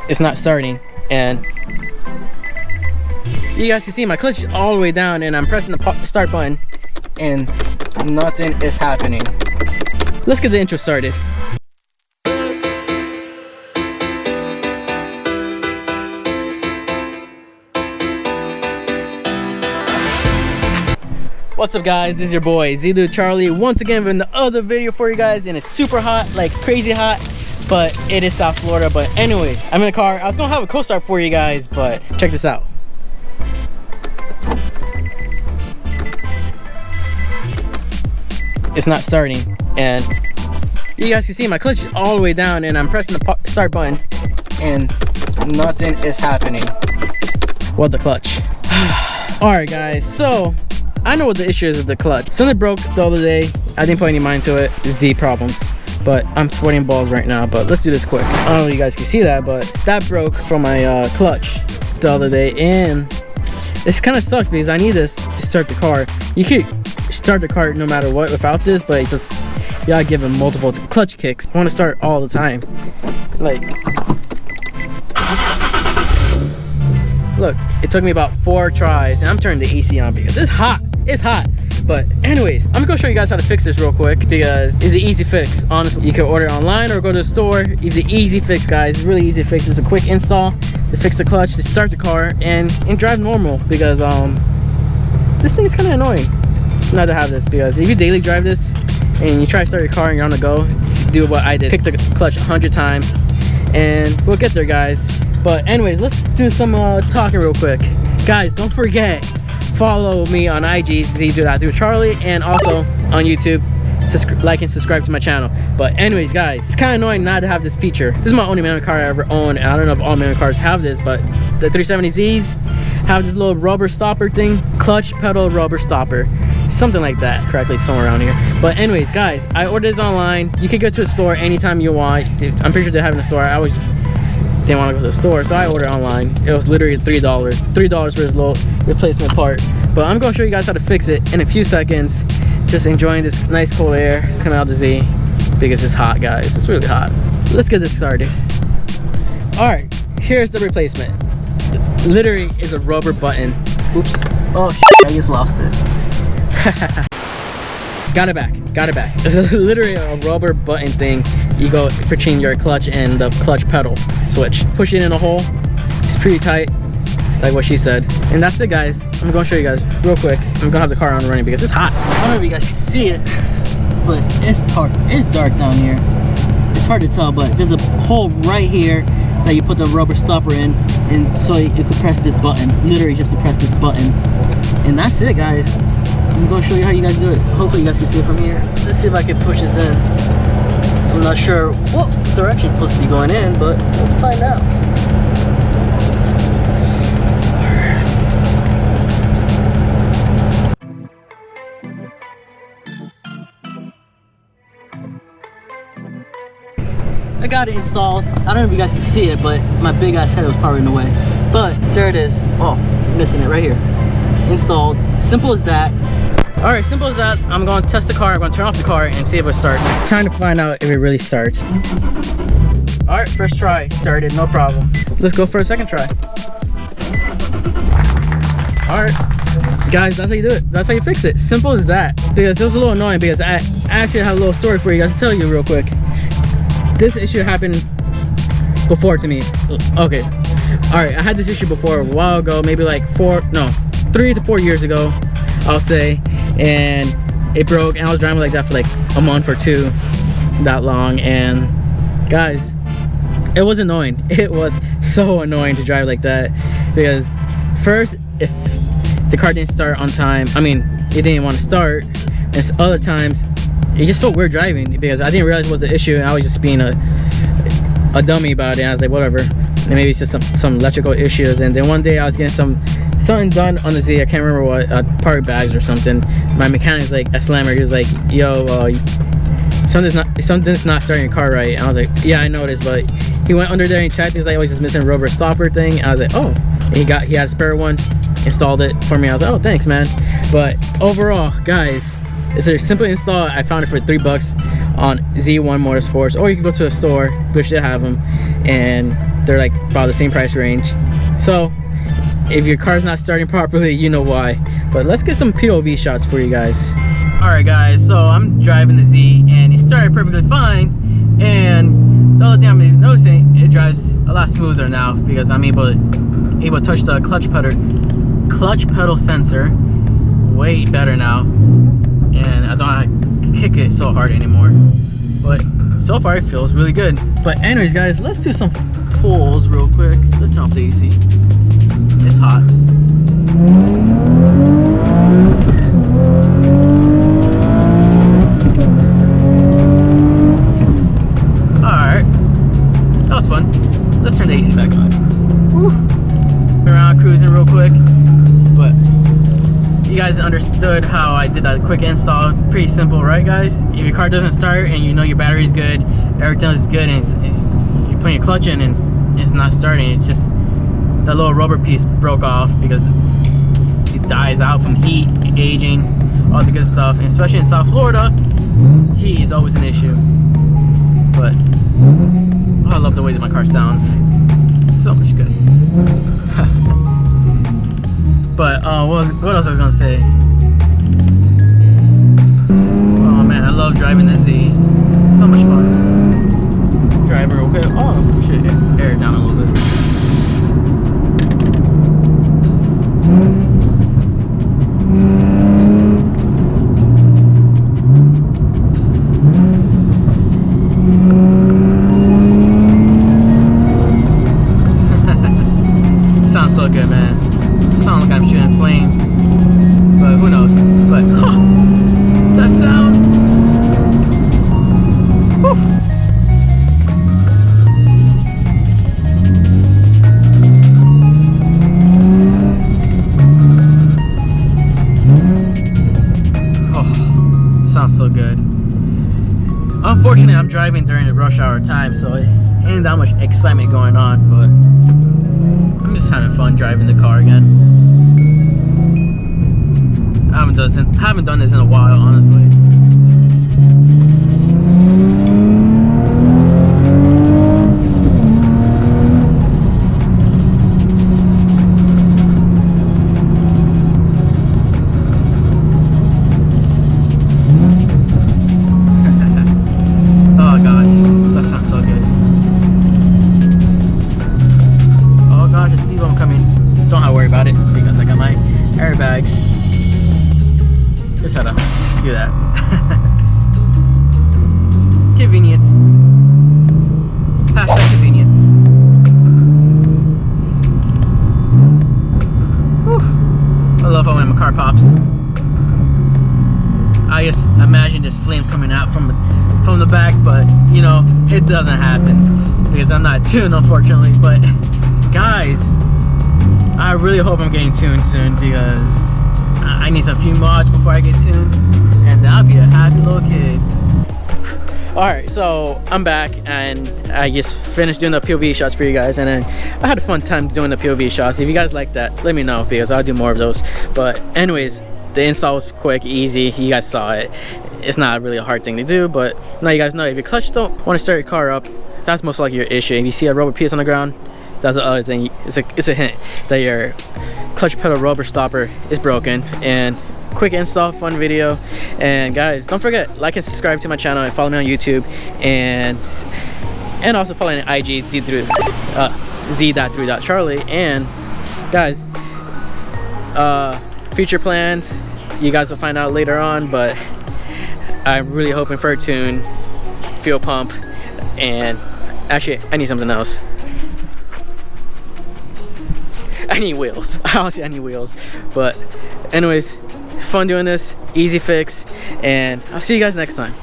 it's not starting, and you guys can see my clutch is all the way down, and I'm pressing the start button and nothing is happening. Let's get the intro started. What's up guys, this is your boy Zulu Charlie once again with another video for you guys, and it's super hot, like crazy hot, but it is South Florida. But anyways, I'm in the car. I was gonna have a co-start for you guys, but check this out. It's not starting, and you guys can see my clutch is all the way down, and I'm pressing the start button and nothing is happening. What the clutch? Alright guys, so I know what the issue is with the clutch. Something broke the other day. I didn't put any mind to it. Z problems. But I'm sweating balls right now. But let's do this quick. I don't know if you guys can see that, but that broke from my clutch the other day. And this kind of sucks because I need this to start the car. You could start the car no matter what without this, but it's just, you gotta give it multiple clutch kicks. I want to start all the time. Like, look, it took me about 4 tries, and I'm turning the AC on because it's hot. It's hot. But anyways, I'm gonna show you guys how to fix this real quick because it's an easy fix. Honestly, you can order it online or go to the store. It's an easy fix, guys. It's really easy to fix. It's a quick install to fix the clutch, to start the car, and drive normal because this thing is kind of annoying not to have this, because if you daily drive this and you try to start your car and you're on the go, do what I did. Pick the clutch 100 times and we'll get there, guys. But anyways, let's do some talking real quick. Guys, don't forget, follow me on IG, Thru Charlie, and also on YouTube. Like and subscribe to my channel. But anyways, guys, it's kind of annoying not to have this feature. This is my only manual car I ever own, and I don't know if all manual cars have this, but the 370Zs have this little rubber stopper thing, clutch pedal rubber stopper, something like that, correctly, somewhere around here. But anyways, guys, I ordered this online. You can go to a store anytime you want. I'm pretty sure they have it in a store. I was didn't want to go to the store, so I ordered online. It was literally $3 for this little replacement part. But I'm going to show you guys how to fix it in a few seconds. Just enjoying this nice cold air coming out of the Z because it's hot, guys. It's really hot. Let's get this started. Alright, here's the replacement. Literally is a rubber button. Oops. Oh shit, I just lost it. Got it back. It's literally a rubber button thing. You go between your clutch and the clutch pedal switch. Push it in a hole. It's pretty tight, like what she said. And that's it, guys. I'm gonna show you guys real quick. I'm gonna have the car on running because it's hot. I don't know if you guys can see it, but it's dark. It's dark down here. It's hard to tell, but there's a hole right here that you put the rubber stopper in, and so you could press this button. Literally just to press this button. And that's it, guys. I'm going to show you how you guys do it. Hopefully you guys can see it from here. Let's see if I can push this in. I'm not sure what direction it's supposed to be going in, but let's find out. I got it installed. I don't know if you guys can see it, but my big ass head was probably in the way. But there it is. Oh, missing it right here. Installed. Simple as that. Alright, simple as that. I'm going to test the car. I'm going to turn off the car and see if it starts. It's time to find out if it really starts. Alright, first try. Started, no problem. Let's go for a second try. Alright. Guys, that's how you do it. That's how you fix it. Simple as that. Because it was a little annoying because I actually have a little story for you guys to tell you real quick. This issue happened before to me. Okay. Alright, I had this issue before a while ago. Maybe like 3 to 4 years ago, I'll say. And it broke, and I was driving like that for like a month or two, that long. And guys, it was annoying. It was so annoying to drive like that because first, if the car didn't start on time, I mean, it didn't want to start, and other times it just felt weird driving because I didn't realize it was an issue, and I was just being a dummy about it. And I was like, whatever, and maybe it's just some electrical issues. And then one day I was getting something done on the Z. I can't remember what, part bags or something. My mechanic's like a slammer. He was like, yo, something's not starting your car right. And I was like, yeah, I noticed. But he went under there and checked. He's like, oh, he's just missing a rubber stopper thing. And I was like, oh. And he had a spare one, installed it for me. I was like, oh, thanks, man. But overall, guys, it's a simple install. I found it for $3 on Z1 Motorsports, or you can go to a store, which they have them, and they're like about the same price range. So if your car's not starting properly, you know why. But let's get some POV shots for you guys. Alright guys, so I'm driving the Z and it started perfectly fine, and the other thing I'm noticing, it drives a lot smoother now because I'm able to touch the clutch pedal sensor way better now, and I don't have to kick it so hard anymore. But so far it feels really good. But anyways guys, let's do some pulls real quick. Let's turn off the AC. It's hot. Alright, that was fun. Let's turn the AC back on. Woo. Around cruising real quick. But you guys understood how I did that quick install. Pretty simple, right guys? If your car doesn't start and you know your battery's good, everything is good, and you're putting your clutch in and it's not starting, it's just that little rubber piece broke off because it dies out from heat, aging, all the good stuff. And especially in South Florida, heat is always an issue. But oh, I love the way that my car sounds. So much good. But what else was I gonna say? Oh man, I love driving this Z. So much fun. Driving real quick. Oh, we should air it down a little bit. Sounds so good, man. Sounds like I'm shooting flames, but who knows? But that sound. Whew. Oh, sounds so good. Unfortunately, I'm driving during the rush hour time, so it ain't that much excitement going on, but I'm just having fun driving the car again. I haven't done this in a while, honestly. Oh gosh, that sounds so good. Oh gosh, the speed bump coming. Don't have to worry about it because I got my airbags. Just had to do that. Convenience. Hashtag convenience. Whew. I love how when my car pops, I just imagine there's flames coming out from the back, but you know, it doesn't happen because I'm not tuned, unfortunately. But guys, I really hope I'm getting tuned soon because I need some few mods before I get tuned, and I'll be a happy little kid. Alright, so I'm back and I just finished doing the POV shots for you guys, and then I had a fun time doing the POV shots. If you guys like that, let me know because I'll do more of those. But anyways, the install was quick, easy. You guys saw it. It's not really a hard thing to do, but now you guys know if your clutch don't want to start your car up, that's most likely your issue. If you see a rubber piece on the ground, that's the other thing. It's a hint that your clutch pedal rubber stopper is broken. And quick install, fun video. And guys, don't forget, like and subscribe to my channel and follow me on YouTube, and also follow me on IG z.thru.charlie. And guys, future plans you guys will find out later on, but I'm really hoping for a tune, fuel pump, and actually I need something else. I need wheels. Honestly, I need wheels. But anyways, fun doing this, easy fix, and I'll see you guys next time.